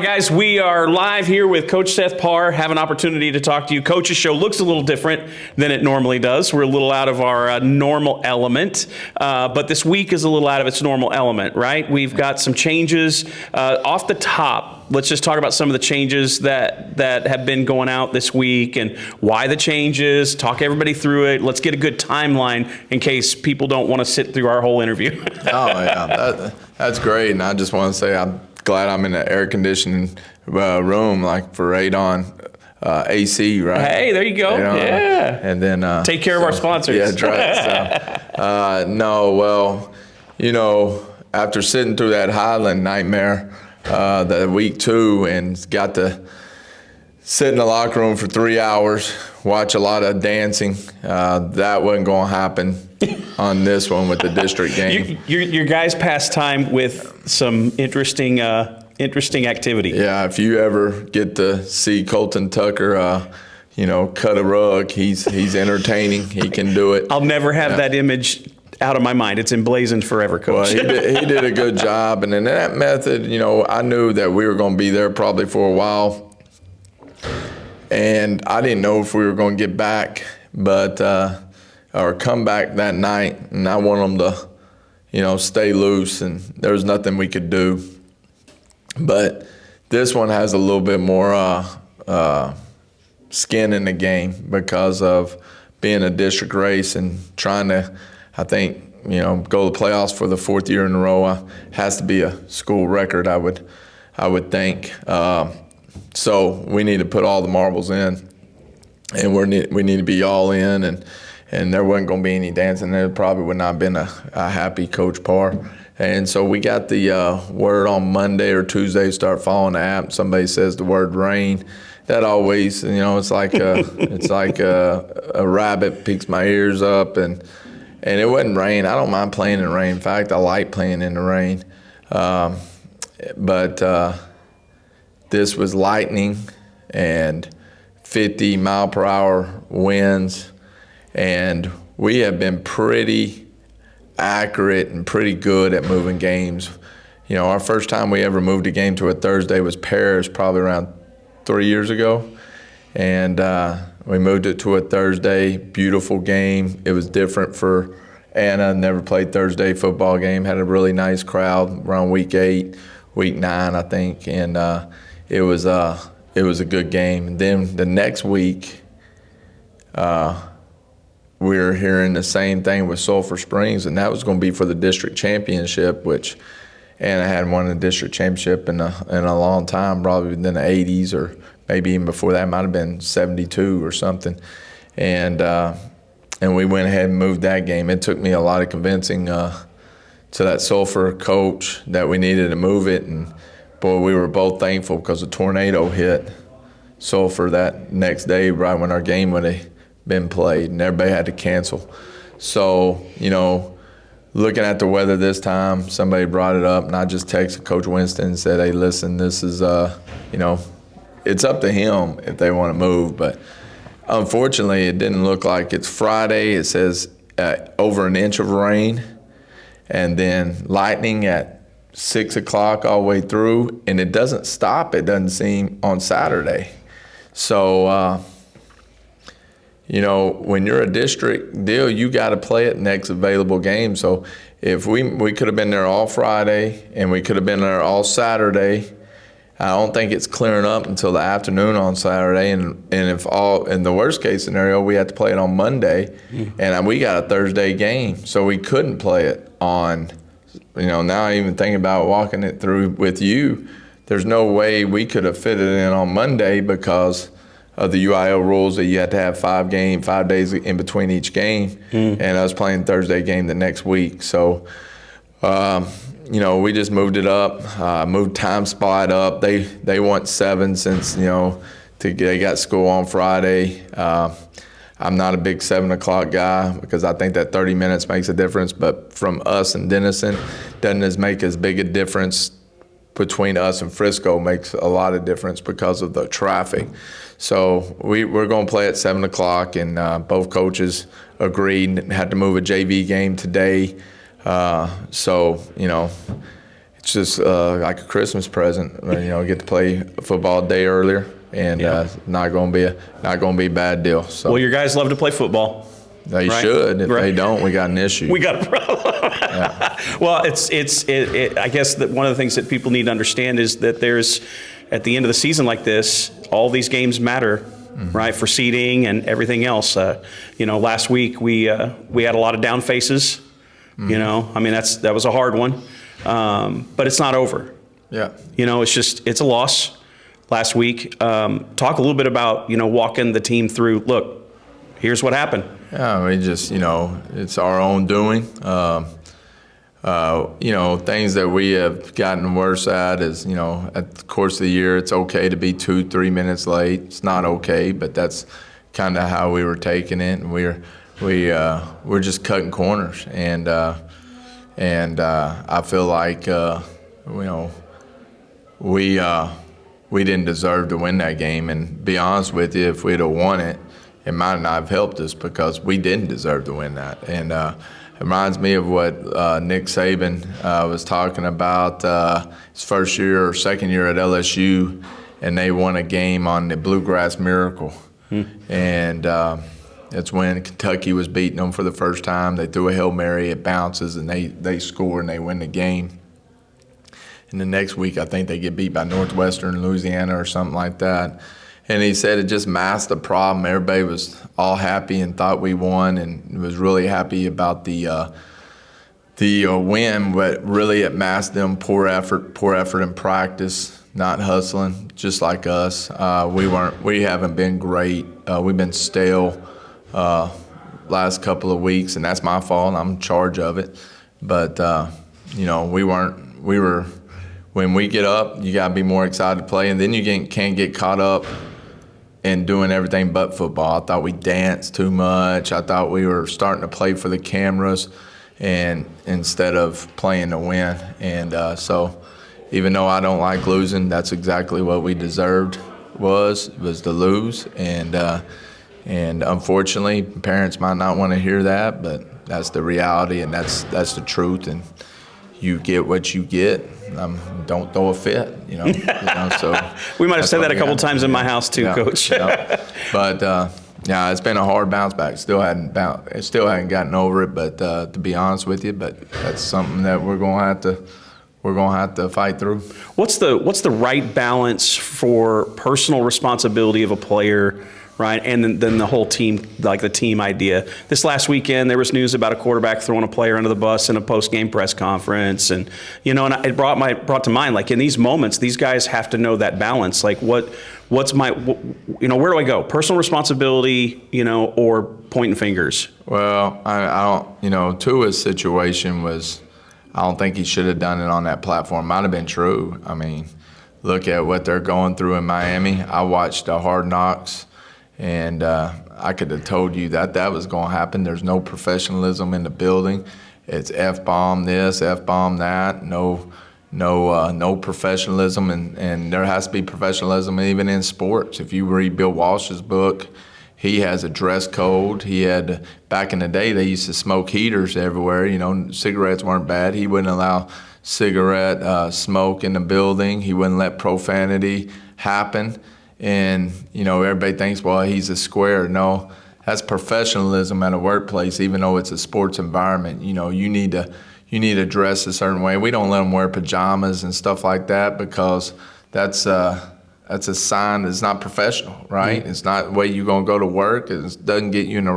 right, guys, we are live here with Coach Seth Parr. Have an opportunity to talk to you. Coach's show looks a little different than it normally does. We're a little out of our normal element, but this week is a little out of its normal element, right? We've got some changes off the top. Let's just talk about some of the changes that have been going out this week and why the changes, talk everybody through it. Let's get a good timeline in case people don't want to sit through our whole interview. Oh, yeah, that's great. And I just want to say I'm glad I'm in an air-conditioned room, like for Radon AC, right? Hey, there you go. You know, yeah. And then take care of our sponsors. Yeah, that's right. No, well, you know, after sitting through that Highland nightmare, the week 2, and got to sit in the locker room for 3 hours, watch a lot of dancing. That wasn't going to happen on this one with the district game. Your guys passed time with some interesting activity. Yeah, if you ever get to see Colton Tucker, you know, cut a rug, he's entertaining. He can do it. I'll never have that image out of my mind. It's emblazoned forever, Coach. Well, he did a good job, and in that method, you know, I knew that we were going to be there probably for a while, and I didn't know if we were going to get back, but or come back that night, and I want them to, you know, stay loose, and there was nothing we could do. But this one has a little bit more skin in the game because of being a district race and trying to, I think, you know, go to the playoffs for the 4th year in a row. Has to be a school record, I would think. So we need to put all the marbles in, and we need to be all in, and there wasn't going to be any dancing. There probably would not have been a happy Coach Parr. And so we got the word on Monday or Tuesday, start following the app. Somebody says the word rain. That always, you know, it's like a rabbit picks my ears up, and it wasn't rain. I don't mind playing in rain. In fact, I like playing in the rain. But this was lightning and 50-mile-per-hour winds, and we have been pretty accurate and pretty good at moving games. You know, our first time we ever moved a game to a Thursday was Paris, probably around 3 years ago, and we moved it to a Thursday. Beautiful game. It was different for Anna. Never played Thursday football game. Had a really nice crowd around week 8, week 9, I think, and it was a good game. And then the next week, we were hearing the same thing with Sulphur Springs, and that was going to be for the district championship, which Anna hadn't won the district championship in a long time, probably in the 80s, or maybe even before that. It might have been 72 or something. And we went ahead and moved that game. It took me a lot of convincing to that Sulphur coach that we needed to move it. And, boy, we were both thankful because a tornado hit Sulphur that next day right when our game would have been played, and everybody had to cancel. So, you know, looking at the weather this time, somebody brought it up, and I just texted Coach Winston and said, hey, listen, this is, you know, it's up to him if they want to move. But unfortunately, it didn't look like it's Friday. It says over an inch of rain, and then lightning at 6 o'clock all the way through, and it doesn't stop, it doesn't seem, on Saturday. So, you know, when you're a district deal, you got to play it next available game. So if we could have been there all Friday and we could have been there all Saturday, I don't think it's clearing up until the afternoon on Saturday. And if all, in the worst case scenario, we had to play it on Monday, and we got a Thursday game, so we couldn't play it on. You know, now I even thinking about walking it through with you. There's no way we could have fitted it in on Monday because of the UIL rules that you had to have 5 days in between each game, and I was playing Thursday game the next week. So, you know, we just moved it up, moved time spot up. They want 7 since, you know, they got school on Friday. I'm not a big 7 o'clock guy because I think that 30 minutes makes a difference, but from us and Denison, doesn't make as big a difference. Between us and Frisco makes a lot of difference because of the traffic. So we're going to play at 7 o'clock, and both coaches agreed and had to move a JV game today. So, you know, it's just like a Christmas present. Get to play football a day earlier, and not going to be a bad deal. So Well, your guys love to play football. they right? should. If Right. they don't, we got an issue. We got a problem. Well, I guess that one of the things that people need to understand is that there's, at the end of the season like this, all these games matter, right, for seeding and everything else. Last week we had a lot of down faces. I mean, that was a hard one, but it's not over. Yeah. It's a loss last week. Talk a little bit about, walking the team through, look, here's what happened. Yeah, we just, it's our own doing. Things that we have gotten worse at is, at the course of the year, it's okay to be 2-3 minutes late. It's not okay, but that's kind of how we were taking it, and we're just cutting corners, and I feel like we didn't deserve to win that game, and be honest with you, if we'd have won it, it might not have helped us because we didn't deserve to win that. And it reminds me of what Nick Saban was talking about his first year or second year at LSU, and they won a game on the Bluegrass Miracle. And it's when Kentucky was beating them for the first time. They threw a Hail Mary, it bounces, and they score and they win the game. And the next week, I think they get beat by Northwestern Louisiana or something like that. And he said it just masked the problem. Everybody was all happy and thought we won, and was really happy about the win. But really, it masked them poor effort in practice, not hustling, just like us. We haven't been great. We've been stale last couple of weeks, and that's my fault. I'm in charge of it. But we were. When we get up, you got to be more excited to play, and then you can't get caught up in doing everything but football. I thought we danced too much. I thought we were starting to play for the cameras and instead of playing to win. And so even though I don't like losing, that's exactly what we deserved was to lose. And unfortunately, parents might not want to hear that, but that's the reality, and that's the truth. And you get what you get. Don't throw a fit, So we might have said that a couple times in my house too, Coach. But it's been a hard bounce back. Still hadn't gotten over it. But to be honest with you, but that's something that we're gonna have to fight through. What's the right balance for personal responsibility of a player? Right, and then the whole team, like the team idea. This last weekend, there was news about a quarterback throwing a player under the bus in a post-game press conference, and and it brought to mind, like, in these moments, these guys have to know that balance. Like, what's my, where do I go? Personal responsibility, or pointing fingers. Well, I don't, Tua's situation was, I don't think he should have done it on that platform. Might have been true. I mean, look at what they're going through in Miami. I watched Hard Knocks. And I could have told you that was going to happen. There's no professionalism in the building. It's F-bomb this, F-bomb that. No professionalism, and there has to be professionalism even in sports. If you read Bill Walsh's book, he has a dress code. He had, back in the day, they used to smoke heaters everywhere. Cigarettes weren't bad. He wouldn't allow cigarette smoke in the building. He wouldn't let profanity happen. And, everybody thinks, well, he's a square. No, that's professionalism at a workplace, even though it's a sports environment. You need to dress a certain way. We don't let them wear pajamas and stuff like that because that's a sign that it's not professional, right? Mm-hmm. It's not the way you're going to go to work. It doesn't get you in the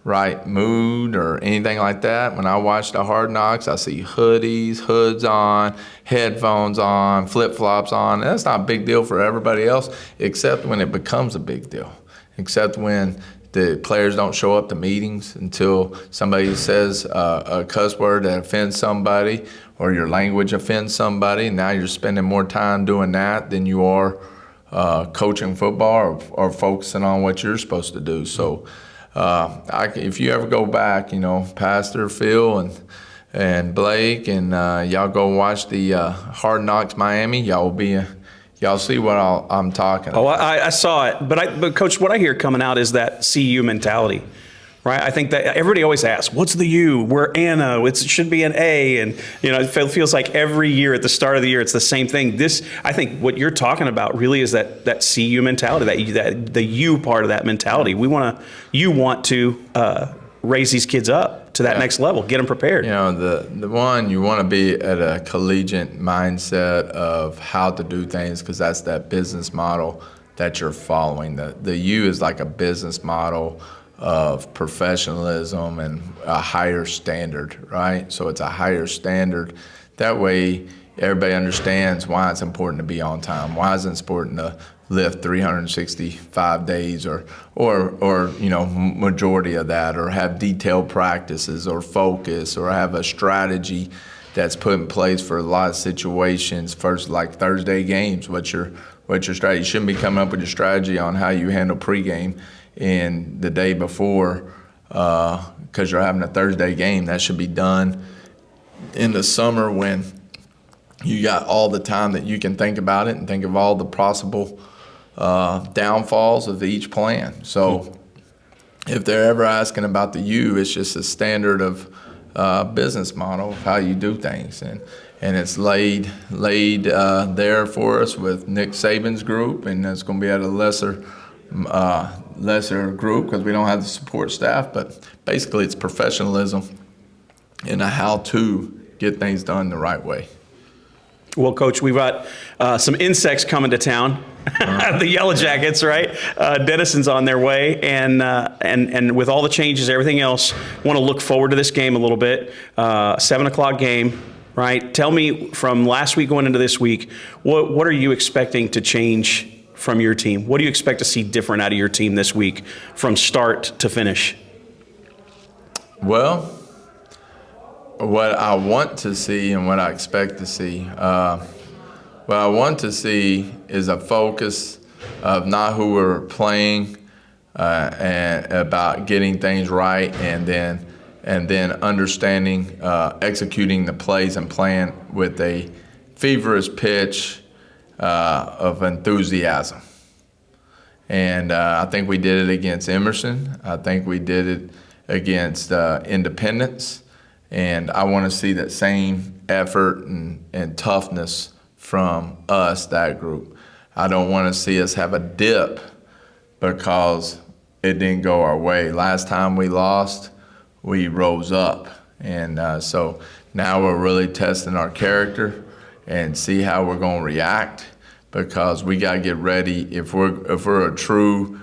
right mood or anything like that. When I watch the Hard Knocks, I see hoodies, hoods on, headphones on, flip-flops on. And that's not a big deal for everybody else, except when it becomes a big deal, except when the players don't show up to meetings until somebody says a cuss word that offends somebody or your language offends somebody. Now you're spending more time doing that than you are coaching football or focusing on what you're supposed to do. So if you ever go back, Pastor Phil and Blake, and y'all go watch the Hard Knocks Miami, y'all see what I'm talking about. Oh, I saw it, but Coach, what I hear coming out is that CU mentality, right? I think that everybody always asks, what's the U? We're Anna. It should be an A. And, it feels like every year at the start of the year, it's the same thing. I think what you're talking about really is that CU mentality, that the U part of that mentality. You want to raise these kids up to that next level, get them prepared. The one, you want to be at a collegiate mindset of how to do things, because that's that business model that you're following. The U is like a business model of professionalism and a higher standard, right? So it's a higher standard. That way, everybody understands why it's important to be on time, why it's important to lift 365 days or majority of that, or have detailed practices or focus, or have a strategy that's put in place for a lot of situations. First, like Thursday games, what's your strategy? You shouldn't be coming up with your strategy on how you handle pregame in the day before because you're having a Thursday game. That should be done in the summer when you got all the time that you can think about it and think of all the possible downfalls of each plan. So if they're ever asking about the U, it's just a standard of business model of how you do things. And it's laid there for us with Nick Saban's group, and it's going to be at a lesser group because we don't have the support staff. But basically, it's professionalism and how to get things done the right way. Well, Coach, we've got some insects coming to town. The Yellow Jackets, right? Denison's on their way, and with all the changes, everything else, want to look forward to this game a little bit. 7:00 game, right? Tell me, from last week going into this week, what are you expecting to change from your team? What do you expect to see different out of your team this week from start to finish? Well, what I want to see and what I expect to see. What I want to see is a focus of not who we're playing and about getting things right, and then understanding, executing the plays and playing with a feverish pitch of enthusiasm. And I think we did it against Emerson. I think we did it against Independence. And I want to see that same effort and toughness from us, that group. I don't want to see us have a dip because it didn't go our way. Last time we lost, we rose up. And so now we're really testing our character and see how we're going to react, because we got to get ready. If we're a true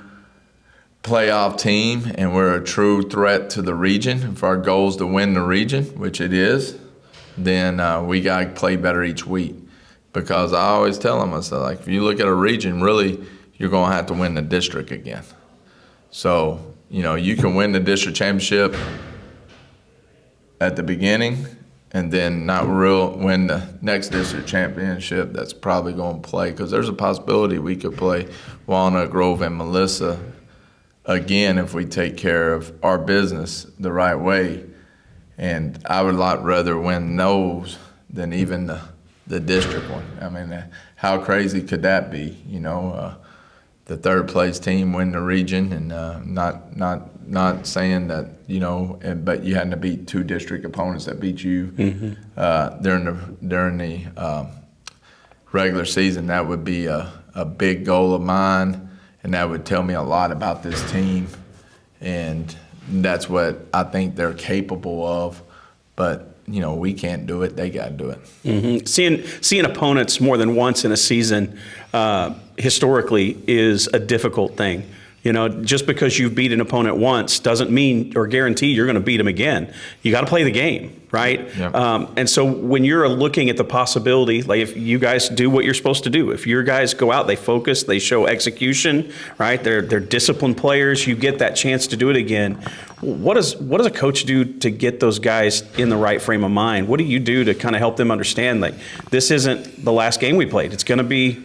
playoff team and we're a true threat to the region, if our goal is to win the region, which it is, then we got to play better each week. Because I always tell them, I said, like, if you look at a region, really, you're going to have to win the district again. So, you can win the district championship at the beginning and then not win the next district championship that's probably going to play. Because there's a possibility we could play Walnut Grove and Melissa again if we take care of our business the right way. And I would a lot rather win those than even the district one. I mean, how crazy could that be? The third place team win the region, and not saying that but you had to beat two district opponents that beat you during the regular season. That would be a big goal of mine, and that would tell me a lot about this team, and that's what I think they're capable of. But we can't do it. They got to do it. Mm-hmm. Seeing opponents more than once in a season historically is a difficult thing. Just because you've beat an opponent once doesn't mean or guarantee you're going to beat them again. You got to play the game, right? Yep. And so when you're looking at the possibility, like if you guys do what you're supposed to do, if your guys go out, they focus, they show execution, right? They're disciplined players. You get that chance to do it again. What does a coach do to get those guys in the right frame of mind? What do you do to kind of help them understand, like, this isn't the last game we played? It's going to be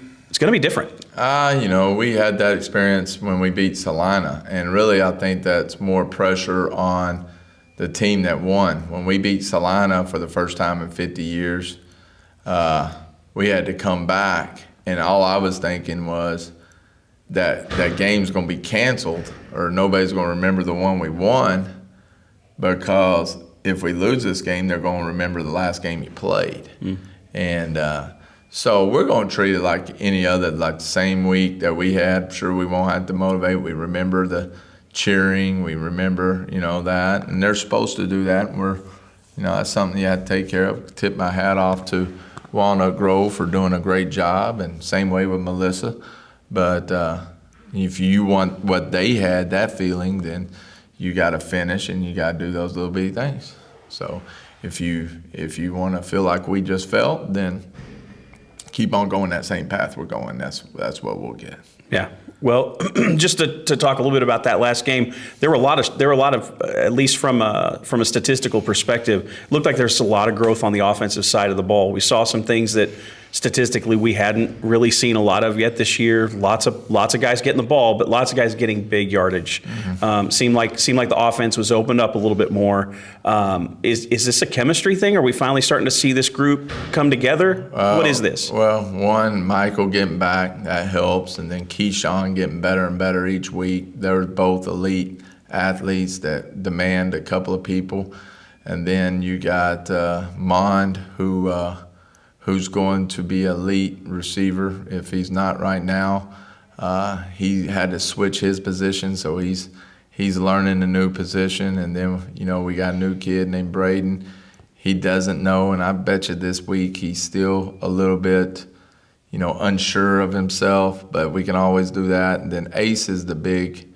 different. We had that experience when we beat Salina, and really I think that's more pressure on the team that won. When we beat Salina for the first time in 50 years, we had to come back, and all I was thinking was, that game's going to be canceled or nobody's going to remember the one we won, because if we lose this game, they're going to remember the last game you played. And so we're going to treat it like any other, like the same week that we had. Sure, we won't have to motivate. We remember the cheering. We remember, that. And they're supposed to do that. And we're, that's something you have to take care of. Tip my hat off to Walnut Grove for doing a great job, and same way with Melissa. But if you want what they had, that feeling, then you got to finish and you got to do those little bitty things. So if you want to feel like we just felt, then keep on going that same path we're going. That's what we'll get. Yeah. Well, just to talk a little bit about that last game, there were a lot of at least from a statistical perspective, it looked like there's a lot of growth on the offensive side of the ball. We saw some things that statistically we hadn't really seen a lot of yet this year. Lots of guys getting the ball, but lots of guys getting big yardage. Seemed like the offense was opened up a little bit more. Is this a chemistry thing? Are we finally starting to see this group come together? What is this? Well, one, Michael getting back, that helps, and then Keyshawn getting better and better each week. They're both elite athletes that demand a couple of people. And then you got Mond, who's going to be elite receiver if he's not right now. He had to switch his position, so he's learning a new position. And then, we got a new kid named Braden. He doesn't know, and I bet you this week he's still a little bit, unsure of himself, but we can always do that. And then Ace is the big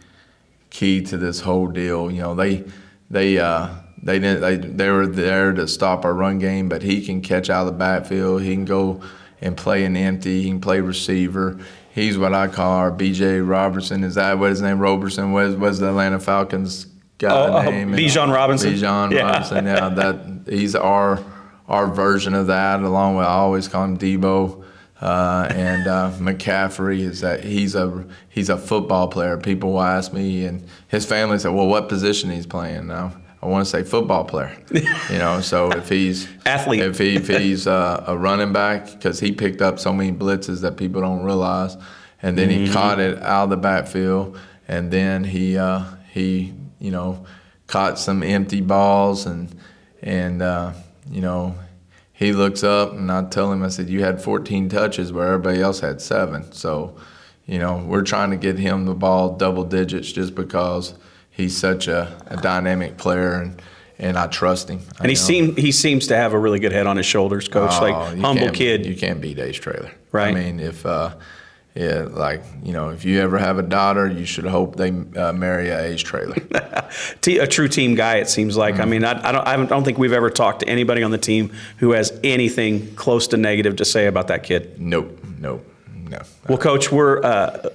key to this whole deal. They were there to stop our run game, but he can catch out of the backfield. He can go and play an empty. He can play receiver. He's what I call our B.J. Robertson. Is that what his name? Robertson? What's the Atlanta Falcons guy name? Bijan Robinson. Bijan Robinson. Yeah, he's our version of that. Along with, I always call him Debo. And McCaffrey is that he's a football player. People will ask me, and his family say, "Well, what position he's playing now?" I want to say football player. So if he's athlete, if he's a running back, because he picked up so many blitzes that people don't realize, and then he caught it out of the backfield, and then he caught some empty balls, and he looks up, and I tell him, I said, you had 14 touches where everybody else had 7. So, we're trying to get him the ball double digits just because he's such a dynamic player, and I trust him. And he seems to have a really good head on his shoulders, Coach. Humble kid. You can't beat Ace Trailer. Right. I mean, if you ever have a daughter, you should hope they marry a Ace Trailer. A true team guy, it seems like. I mean, I don't think we've ever talked to anybody on the team who has anything close to negative to say about that kid. Nope. No. Well, Coach, we're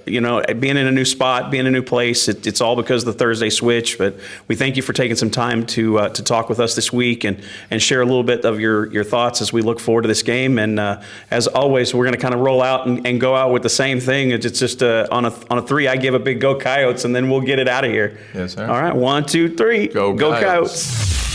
being in a new spot, being in a new place. It's all because of the Thursday switch. But we thank you for taking some time to talk with us this week and share a little bit of your thoughts as we look forward to this game. And as always, we're going to kind of roll out and go out with the same thing. It's just on a 3, I give a big go Coyotes, and then we'll get it out of here. Yes, sir. All right, 1, 2, 3, go Coyotes.